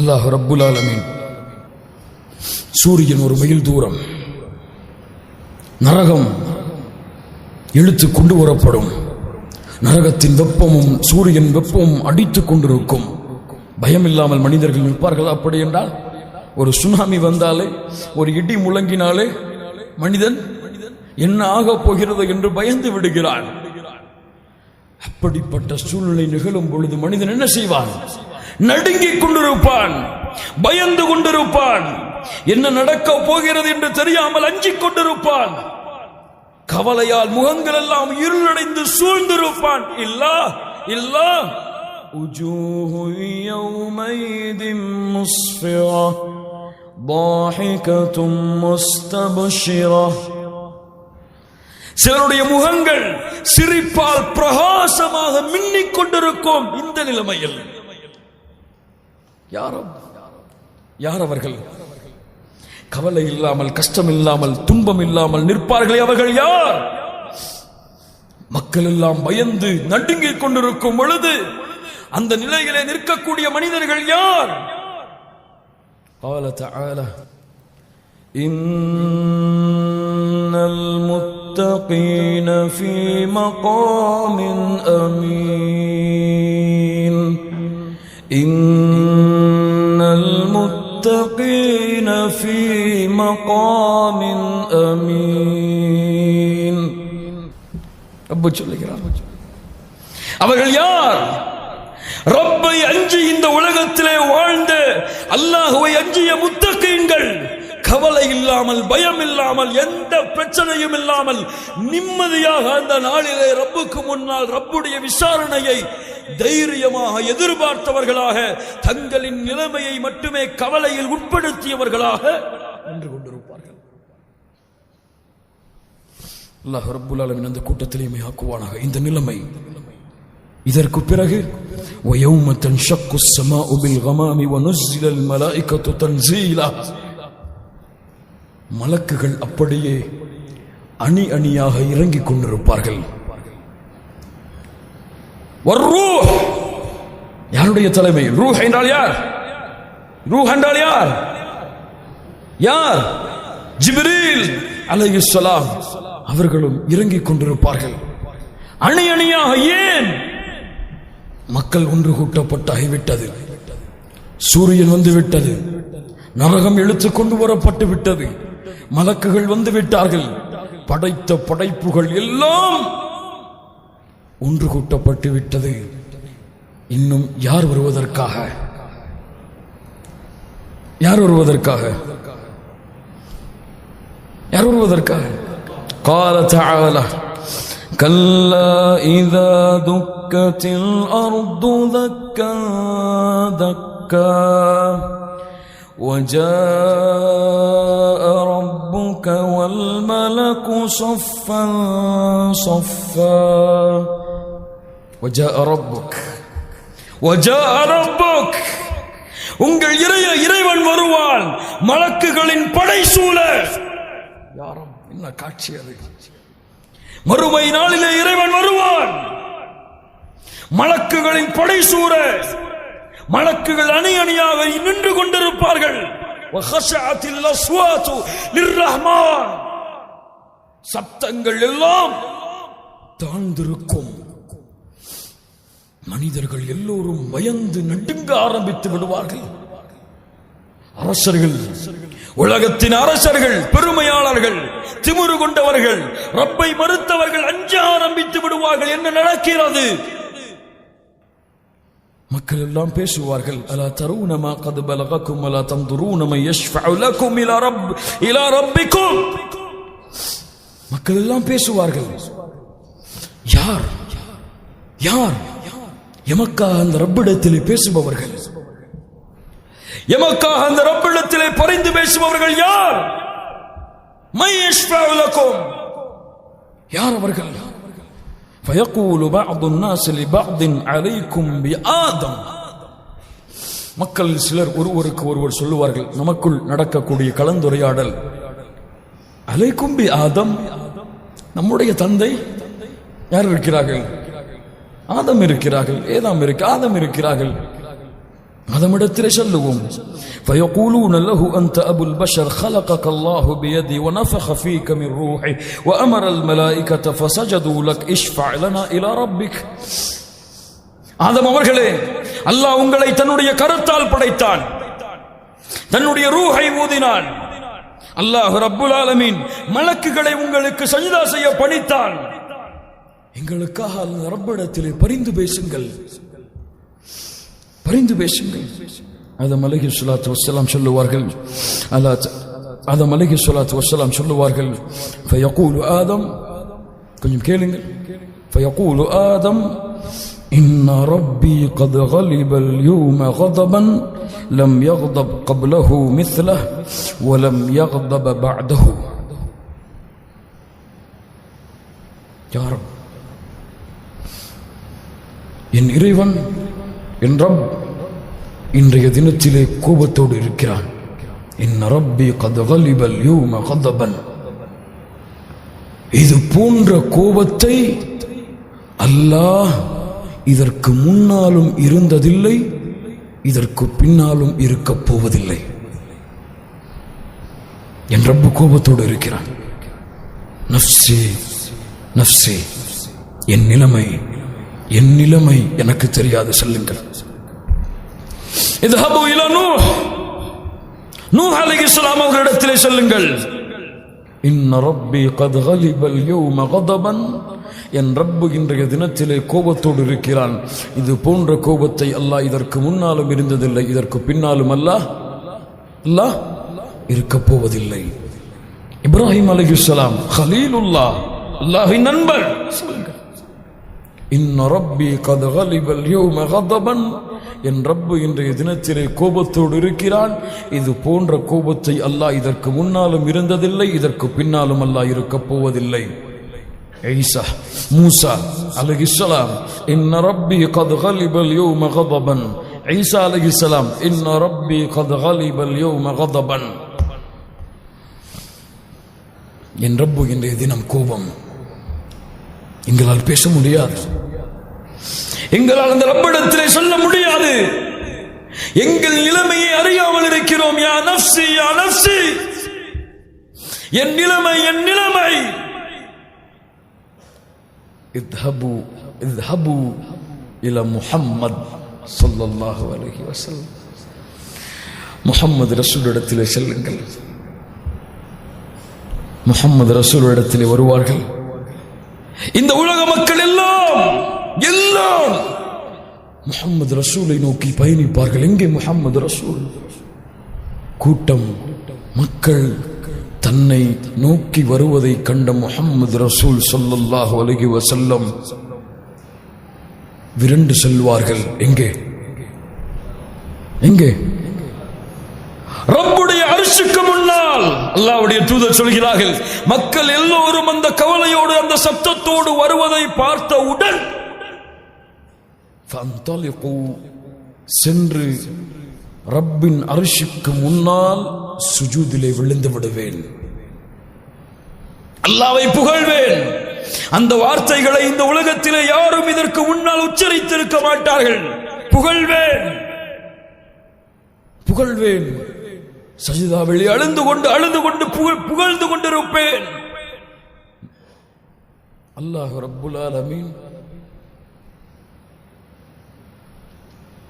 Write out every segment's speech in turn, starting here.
அல்லாஹ் ரப்புல் ஆலமீன் சூரியன் ஒரு மைல் தூரம், நரகம் இழுத்து கொண்டு வரப்படும். நரகத்தின் வெப்பமும் சூரியன் வெப்பமும் அடித்துக் கொண்டிருக்கும். பயம் இல்லாமல் மனிதர்கள் நிற்பார்கள். அப்படி என்றால் ஒரு சுனாமி வந்தாலே, ஒரு இடி முழங்கினாலே மனிதன் என்ன ஆகப் போகிறது என்று பயந்து விடுகிறான். அப்படிப்பட்ட சூழ்நிலை நிகழும் பொழுது மனிதன் என்ன செய்வான்? நடுங்கிக் கொண்டிருப்பான், பயந்து கொண்டிருப்பான், என்ன நடக்கப் போகிறது என்று தெரியாமல் அஞ்சிக் கொண்டிருப்பான். கவலையால் முகங்கள் எல்லாம் இருளடைந்து சூழ்ந்திருப்பான். இல்லா இல்லா وجوه يومئذ مسفرة ضاحكة مستبشرة. சிலருடைய முகங்கள் சிரிப்பால் பிரகாசமாக மின்னிக் கொண்டிருக்கும். இந்த நிலைமையில் யார் அவர்கள்? கவலை இல்லாமல், கஷ்டம் இல்லாமல், துன்பம் இல்லாமல் நிற்பார்களே, அவர்கள் யார்? மக்கள் எல்லாம் பயந்து நடுங்கிக் கொண்டிருக்கும் பொழுது அந்த நிலையிலே நிற்கக்கூடிய மனிதர்கள் யார்? قال تعالى إن المتقين في مقام أمين إن المتقين في مقام أمين. ரப்பு சொல்லுகிறார், அவர்கள் யார்? ரப்பை அஞ்சி இந்த உலகத்திலே வாழ்ந்த, அல்லாஹுவை அஞ்சிய முத்தகீன்கள். கவலை இல்லாமல், பயம் இல்லாமல், எந்த பிரச்சனையும் இல்லாமல் நிம்மதியாக அந்த நாளிலே ரப்புக்கு முன்னால் ரப்புடைய விசாரணையை தைரியமாக எதிர்பார்த்தவர்களாக, தங்களின் நிலைமையை மட்டுமே கவலையில் உட்படுத்தியவர்களாக நின்று கொண்டிருப்பார்கள். அல்லாஹ் ரப்புல் ஆலமீன் அந்த கூட்டத்திலேயே ஆக்குவானாக. இந்த நிலைமை இதற்கு பிறகு وَيَوْمَ تَنشَقُّ السَّمَاءُ بِالْغَمَامِ وَنُزِّلَ الْمَلَائِكَةُ تَنزِيلًا. மலக்குகள் அப்படியே அணி அணியாக இறங்கிக் கொண்டிருப்பார்கள். வர்ரூஹ், யாருடைய தலைமை? ரூஹ் என்றால் யார்? ரூஹ் என்றால் யார்? யார்? ஜிப்ரீல் அலைஹிஸ்ஸலாம் அவர்களும் இறங்கிக் கொண்டிருப்பார்கள் அணி அணியாக. ஏன்? மக்கள் ஒன்று கூட்டப்பட்டாகிவிட்டது, சூரியன் வந்து விட்டது, நரகம் இழுத்து கொண்டு வரப்பட்டு விட்டது, மலக்குகள் வந்து விட்டார்கள், படைத்த படைப்புகள் எல்லாம் ஒன்று கூட்டப்பட்டு விட்டது. இன்னும் யார் வருவதற்காக? யார் வருவதற்காக? யார் வருவதற்காக? قال تعالى كلا إذا دكت الأرض دكا دكا وجاء ربك والملك صفا صفا وجاء ربك உங்கள் இறைவன் வருவான், மலக்குகளின் படை சூழ. யாரும் என்ன காட்சி அது! மறுமை நாளிலே இறைவன் வருவான், மலக்குகளின் படை சூழ, மலக்குகள் அணி அணியாக நின்று கொண்டிருப்பார்கள். சப்தங்கள் எல்லாம் தாழ்ந்திருக்கும். மனிதர்கள் எல்லோரும் பயந்து நடுங்க ஆரம்பித்து விடுவார்கள். அரசர்கள், உலகத்தின் அரசர்கள், பெருமையாளர்கள், திமிரு கொண்டவர்கள், ரப்பை மறுத்தவர்கள் அஞ்ச ஆரம்பித்து விடுவார்கள். என்ன நடக்கிறது? மக்கள் எல்லாம் பேசுவார்கள். அலா தரூன மா கத் பலகக்கும் வலா தன்துரூன மை யஷ்ஃபஉ லக்கும் இலா ரப்பிக்கும். மக்கள் எல்லாம் பேசுவார்கள். யார் யார் எமக்காக அந்த ரப்பிடத்திலே பேசுபவர்கள்? எமக்காக அந்த ரப்பிடத்திலே பரிந்து பேசுபவர்கள் யார்? மை யஷ்ஃபஉ லக்கும், யார் அவர்கள்? فيقول بعض الناس لبعض عليكم بآدم. மக்கள் சிலர் ஒருவருக்கு ஒருவர் சொல்லுவார்கள், நமக்குள் நடக்கக்கூடிய கலந்துரையாடல், அலைக்கும் பி ஆதம், நம்முடைய தந்தை யார் இருக்கிறார்கள்? ஆதம் இருக்கிறார்கள். ஆதம் இருக்கிறார்கள். அதமிடத்திலே சொல்லுவோம். فيقولون له أنت أبو البشر خلقك الله بيدي ونفخ فيك من روحي وأمر الملائكة فسجدوا لك اشفع لنا إلى ربك. ஆதம் அவர்களே, அல்லாஹ் உங்களை தன்னுடைய கரத்தால் படைத்தான், தன்னுடைய ரூஹை ஊதினான். அல்லாஹ் ரப்புல் ஆலமீன் மலக்குகளை உங்களுக்கு சஜ்தா செய்ய பணித்தான். எங்களுக்காக ரப்பிடத்திலே பரிந்து பேசுங்கள், பரிந்து பேசுங்கள். ஆதம் அலைஹிஸ்ஸலாத்து வஸ்ஸலாம் சொல்லுவார்கள், ஆதம் அலைஹிஸ்ஸலாத்து வஸ்ஸலாம் சொல்லுவார்கள், ஃபயகூலு ஆதம், கொஞ்சம் கேளுங்கள். ஃபயகூலு ஆதம் இன்ன ரப்பி கத் கலிபல் யௌம கதபன் லம் யக்தப் கப்லஹு மிஸ்லஹ் வலம் யக்தப பஅதஹு. யா ரப், என் இறைவன், என் ரப் இன்றைய தினத்திலே கோபத்தோடு இருக்கிறான். இன்ன ரப்பி கத் கலிபல் யௌம கதபன். இது போன்ற கோபத்தை அல்லாஹ் இதற்கு முன்னாலும் இருந்ததில்லை, இதற்கு பின்னாலும் இருக்கப் போவதில்லை. என் ரப்பு கோபத்தோடு இருக்கிறான். நஃப்ஸி நஃப்ஸி, என் நிலைமை, என் நிலைமை எனக்கு தெரியாது, சொல்லுங்கள். இத்ஹபு இலா நூஹ், நூஹ் அலைஹிஸ்ஸலாம் அவர்களிடத்திலே சொல்லுங்கள். இன்ன ரப்பி கத் கலிபல் யௌம கதபன், என் ரப்பு இன்றைய தினத்திலே கோபத்தோடு இருக்கிறான். இது போன்ற கோபத்தை அல்லாஹ் இதற்கு முன்னாலும் இருந்ததில்லை, இதற்கு பின்னாலும் அல்லாஹ் இருக்கப் போவதில்லை. இப்ராஹிம் அலைஹிஸ்ஸலாம் கலீலுல்லாஹ், அல்லாஹ்வின் நண்பர். இன்ன ரப்பி கத் கலிபல் யௌம கதபன், என் ரப்பு இன்றைய தினத்திலே கோபத்தோடு இருக்கிறான். இது போன்ற கோபத்தை அல்லாஹ் இதற்கு முன்னாலும் இருந்ததில்லை, இதற்கு பின்னாலும் அல்லாஹ் இருக்கப் போவதில்லை. ஈசா, மூசா அலைஹிஸ்ஸலாம், இன்ன ரப்பி கத் கலிபல் யௌம கதபன். ஈசா அலைஹிஸ்ஸலாம், இன்ன ரப்பி கத் கலிபல் யௌம கதபன். என் ரப்பு இன்றைய தினம் கோபம். எங்களால் பேச முடியாது, எங்களால் அந்த ரப்பிடத்திலே சொல்ல முடியாது. எங்கள் நிலைமையை அறியாமல் இருக்கிறோம். யா நஃப்ஸி யா நஃப்ஸி, என் நிலைமை, என் நிலைமை. இத்ஹபு இலா முஹம்மத் ஸல்லல்லாஹு அலைஹி வஸல்லம். முஹம்மது ரசூலிடத்திலே செல்லுங்கள். முஹம்மது ரசூலிடத்திலே வருவார்கள். இந்த உலக மக்கள் எல்லாம் முஹம்மது ரசூலை நோக்கி பயணிப்பார்கள். எங்கே முஹம்மது ரசூல்? கூட்டம் மக்கள் தன்னை நோக்கி வருவதை கண்ட முஹம்மது ரசூல் ஸல்லல்லாஹு அலைஹி வஸல்லம் விரண்டு செல்வார்கள். எங்கே? எங்கே? ரப்புடைய அர்ஷுக்கு முன்னால். அல்லாஹ்வுடைய தூதர் சொல்கிறார்கள், மக்கள் எல்லோரும் அந்த கவலையோடு, அந்த சத்தத்தோடு வருவதை பார்த்தவுடன் சென்று ரப்பின் அர்ஷுக்கு முன்னால் சுஜூதிலே விழுந்து விடுவேன், அல்லாஹ்வை புகழ்வேன். அந்த வார்த்தைகளை இந்த உலகத்திலே யாரும் இதற்கு முன்னால் உச்சரித்திருக்க மாட்டார்கள். புகழ்வேன், புகழ்வேன். சஜிதாவில் அழுந்து கொண்டு புகழ்ந்து கொண்டிருப்பேன். அல்லாஹ் ரப்புல் ஆலமீன்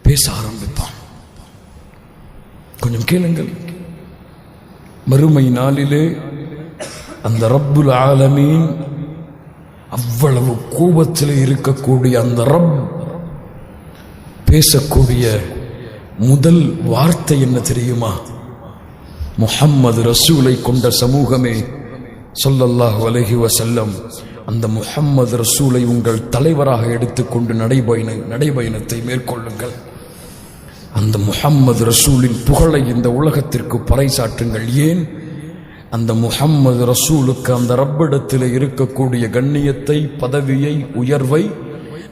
பேச ஆரம்பிப்பான். கொஞ்சம் கேளுங்கள். மறுமை நாளிலே அந்த ரப்புல் ஆலமீன் அவ்வளவு கோபத்தில் இருக்கக்கூடிய அந்த ரப் பேசக்கூடிய முதல் வார்த்தை என்ன தெரியுமா? முஹம்மது ரசூலை கொண்ட சமூகமே ஸல்லல்லாஹு அலைஹி வஸல்லம், அந்த முஹம்மது ரசூலை உங்கள் தலைவராக எடுத்துக்கொண்டு நடைபயணத்தை மேற்கொள்ளுங்கள். அந்த முஹம்மது ரசூலின் புகழை இந்த உலகத்திற்கு பறைசாற்றுங்கள். ஏன்? அந்த முஹம்மது ரசூலுக்கு அந்த ரப்பிடத்தில் இருக்கக்கூடிய கண்ணியத்தை, பதவியை, உயர்வை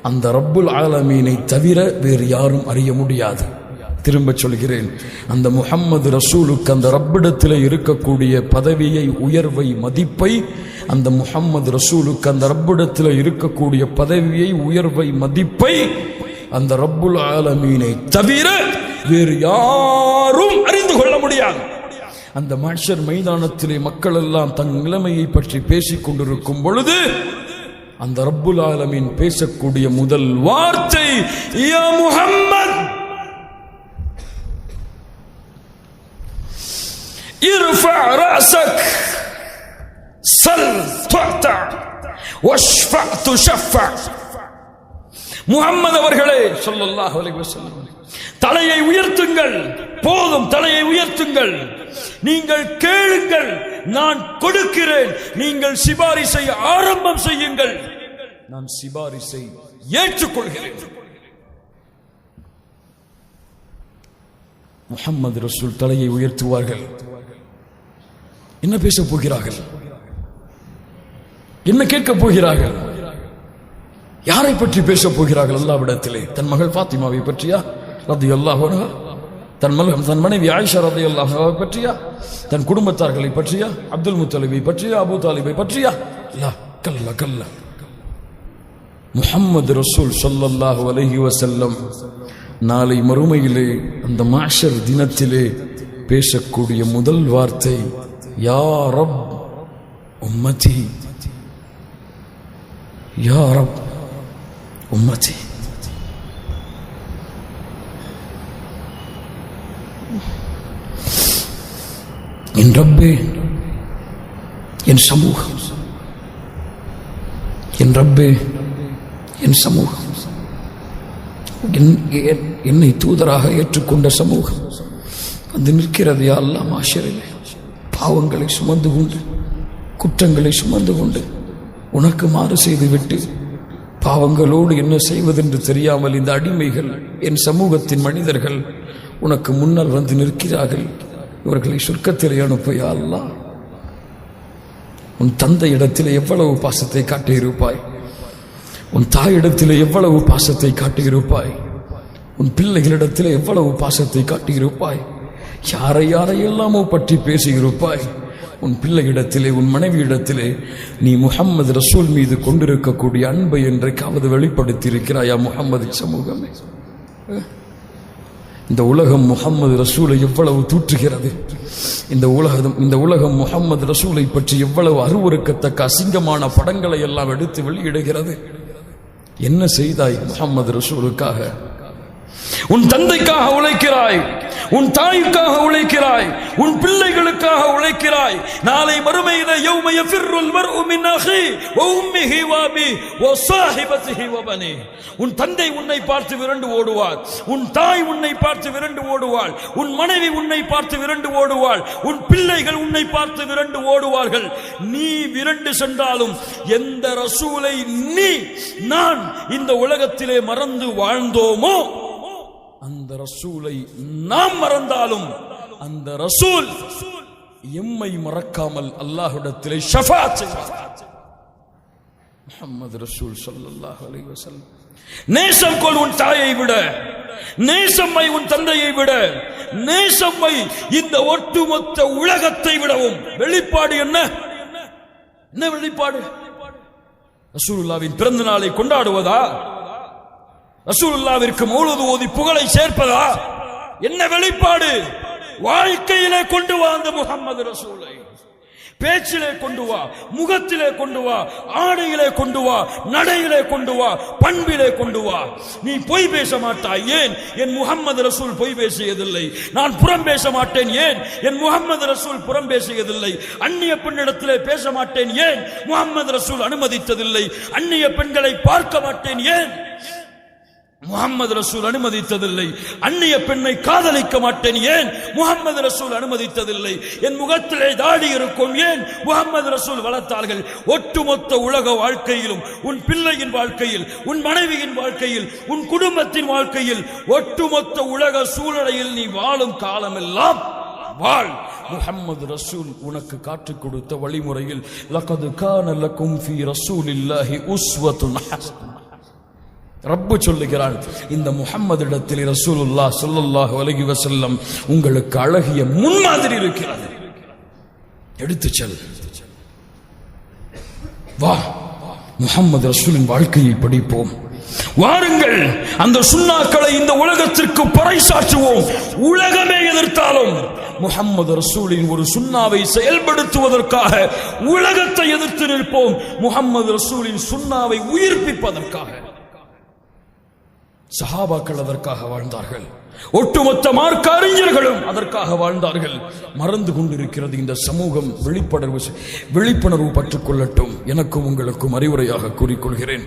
அந்த ரப்புல் ஆலமீனை தவிர வேறு யாரும் அறிய முடியாது. திரும்ப சொல்கிறேன், அந்த முஹம்மது ரசூலுக்கு அந்த ரப்பிடத்தில் இருக்கக்கூடிய பதவியை, உயர்வை, மதிப்பை, அந்த முஹம்மது ரசூலுக்கு அந்த ரப்பிடத்தில் இருக்கக்கூடிய பதவியை, உயர்வை, மதிப்பை அந்த ரப்புல் ஆலமீனை தவிர வேறு யாரும் அறிந்து கொள்ள முடியாது. அந்த மஹ்ஷர் மைதானத்திலே மக்கள் எல்லாம் தன் நிலைமையை பற்றி பேசிக் கொண்டிருக்கும் பொழுது அந்த ரப்புல் ஆலமீன் பேசக்கூடிய முதல் வார்த்தை, யா முஹம்மத் இர்ஃபா ரஅஸக் சல் துஅதா வஷ்ஃபா துஷஃபா. முஹம்மது அவர்களே ஸல்லல்லாஹு அலைஹி வஸல்லம், தலையை உயர்த்துங்கள், போதும், தலையை உயர்த்துங்கள், நீங்கள் கேளுங்கள், நான் கொடுக்கிறேன், நீங்கள் சிபாரிசை ஆரம்பம் செய்யுங்கள், நான் சிபாரிசை ஏற்றுக்கொள்கிறேன். முஹம்மது ரசூல் தலையை உயர்த்துவார்கள். என்ன பேசப் போகிறார்கள்? என்ன கேட்கப் போகிறார்கள்? யாரை பற்றி பேசப் போகிறார்கள்? அல்லாஹ்விடத்திலே தன் மகள் ஃபாத்திமாவை பற்றியா ரலியல்லாஹு அன்ஹா? தன் மனைவி ஆயிஷா ரலியல்லாஹு அன்ஹா பற்றியா? தன் குடும்பத்தார்களை பற்றியா? அப்துல் முத்தலிபை பற்றியா? அபூ தாலிபை பற்றியா? லா, கல்லா கல்லா. முஹம்மது ரசூல் ஸல்லல்லாஹு அலைஹி வஸல்லம் நாளை மறுமையிலே அந்த மஹ்ஷர் தினத்திலே பேசக்கூடிய முதல் வார்த்தை, யா ரப் உம்மதி, யா ரப் உம்மதி. என் ரப்பே, என் சமூகம், என் ரப்பே, என் சமூகம், என்னை தூதராக ஏற்றுக்கொண்ட சமூகம் வந்து நிற்கிறது. யா அல்லாஹ், மாஷரிலே பாவங்களை சுமந்து கொண்டு, குற்றங்களை சுமந்து கொண்டு, உனக்கு மாறு செய்துவிட்டு பாவங்களோடு என்ன செய்வதென்று தெரியாமல் இந்த அடிமைகள், என் சமூகத்தின் மனிதர்கள் உனக்கு முன்னால் வந்து நிற்கிறார்கள். இவர்களை சொர்க்கத்திலே அனுப்ப யா அல்லாஹ். உன் தந்தை இடத்திலே எவ்வளவு பாசத்தை காட்டியிருப்பாய், உன் தாயிடத்திலே எவ்வளவு பாசத்தை காட்டியிருப்பாய், உன் பிள்ளைகளிடத்திலே எவ்வளவு பாசத்தை காட்டியிருப்பாய், யாரை யாரையெல்லாமோ பற்றி பேசியிருப்பாய். உன் பிள்ளையிடத்திலே, உன் மனைவியிடத்திலே நீ முஹம்மது ரசூல் மீது கொண்டிருக்கக்கூடிய அன்பை என்றைக்காவது வெளிப்படுத்தி இருக்கிறாயா? முஹம்மது சமூகமே, இந்த உலகம் முஹம்மது ரசூலை எவ்வளவு தூற்றுகிறது. இந்த உலகம் முஹம்மது ரசூலை பற்றி எவ்வளவு அருவருக்கத்தக்க அசிங்கமான படங்களை எல்லாம் எடுத்து வெளியிடுகிறது. என்ன செய்தாய் முஹம்மது ரசூலுக்காக? உன் தந்தைக்காக உழைக்கிறாய், உன் தாய்க்காக உழைக்கிறாய், உன் பிள்ளைகளுக்காக உழைக்கிறாய். நாளை மறுமையிலே யௌம யஃபிர்ருல் மர்உ மின் அஹி வ உம்மிஹி வ அபி வ ஸாஹிபதிஹி வ பனி. உன் தந்தை உன்னை பார்த்து விரண்டு ஓடுவார், உன் தாய் உன்னை பார்த்து விரண்டு ஓடுவாள், உன் மனைவி உன்னை பார்த்து விரண்டு ஓடுவாள், உன் பிள்ளைகள் உன்னை பார்த்து விரண்டு ஓடுவார்கள். நீ விரண்டு சென்றாலும் எந்த ரசூலை நான் இந்த உலகத்திலே மறந்து வாழ்ந்தோமோ அந்த ரசூலை நாம் மறந்தாலும் அந்த ரசூல் எம்மை மறக்காமல் அல்லாஹ்விடத்திலே ஷஃபாஅத் செய்வார். முஹம்மது ரசூல் ஸல்லல்லாஹு அலைஹி வஸல்லம், நேசம் கொள் உன் தாயை விட, நேசம்மை உன் தந்தையை விட, நேசம்மை இந்த ஒட்டுமொத்த உலகத்தை விடவும். வெளிப்பாடு என்ன? என்ன வெளிப்பாடு? ரசூலுல்லாஹ்வின் பிறந்த நாளை கொண்டாடுவதா? ரசூலுல்லாஹ்விற்கு மௌலூது ஓதி புகழை சேர்ப்பதா? என்ன வெளிப்பாடு? வாழ்க்கையிலே கொண்டு வா அந்த முஹம்மது ரசூலை. பேச்சிலே கொண்டு வா, முகத்திலே கொண்டு வா, ஆடையிலே கொண்டு வா, நடையிலே கொண்டு வா, பண்பிலே கொண்டு வா. நீ பொய் பேச மாட்டாய். ஏன்? என் முஹம்மது ரசூல் பொய் பேசியதில்லை. நான் புறம் பேச மாட்டேன். ஏன்? என் முஹம்மது ரசூல் புறம் பேசியதில்லை. அந்நிய பெண்ணிடத்திலே பேச மாட்டேன். ஏன்? முஹம்மது ரசூல் அனுமதித்ததில்லை. அந்நிய பெண்களை பார்க்க மாட்டேன். ஏன்? முஹம்மது ரசூல் அனுமதித்ததில்லை. அந்நிய பெண்ணை காதலிக்க மாட்டேன். ஏன்? முஹம்மது ரசூல் அனுமதித்ததில்லை. என் முகத்திலே தாடி இருக்கும். ஏன்? முஹம்மது ரசூல் வளர்த்தார்கள். ஒட்டுமொத்த உலக வாழ்க்கையிலும், உன் பிள்ளையின் வாழ்க்கையில், உன் மனைவியின் வாழ்க்கையில், உன் குடும்பத்தின் வாழ்க்கையில், ஒட்டுமொத்த உலக சூழலையில் நீ வாழும் காலமெல்லாம் வாழ். முஹம்மது ரசூல் உனக்கு காட்டிக் கொடுத்த வழிமுறையில் லகத் கான லகும் ஃபீ ரசூலில்லாஹி உஸ்வத்துன் ஹஸனா. ரப்பு சொல்லுகிறான், இந்த முஹம்மது இடத்தில் ரசூலுல்லாஹ் ஸல்லல்லாஹு அலைஹி வஸல்லம் உங்களுக்கு அழகிய முன்மாதிரி இருக்கிறது. எடுத்துச் செல். வா, முஹம்மது ரசூலின் வாழ்க்கையை படிப்போம். வாருங்கள், அந்த சுன்னாக்களை இந்த உலகத்திற்கு பறைசாற்றுவோம். உலகமே எதிர்த்தாலும் முஹம்மது ரசூலின் ஒரு சுன்னாவை செயல்படுத்துவதற்காக உலகத்தை எதிர்த்து நிற்போம். முஹம்மது ரசூலின் சுன்னாவை உயிர்ப்பிப்பதற்காக. சஹாபாக்கள் அதற்காக வாழ்ந்தார்கள். ஒட்டுமொத்த மார்க்க அறிஞர்களும் அதற்காக வாழ்ந்தார்கள். மறந்து கொண்டிருக்கிறது இந்த சமூகம். விழிப்புணர்வு பற்றுக் கொள்ளட்டும். எனக்கும் உங்களுக்கும் அறிவுரையாக கூறிக்கொள்கிறேன்.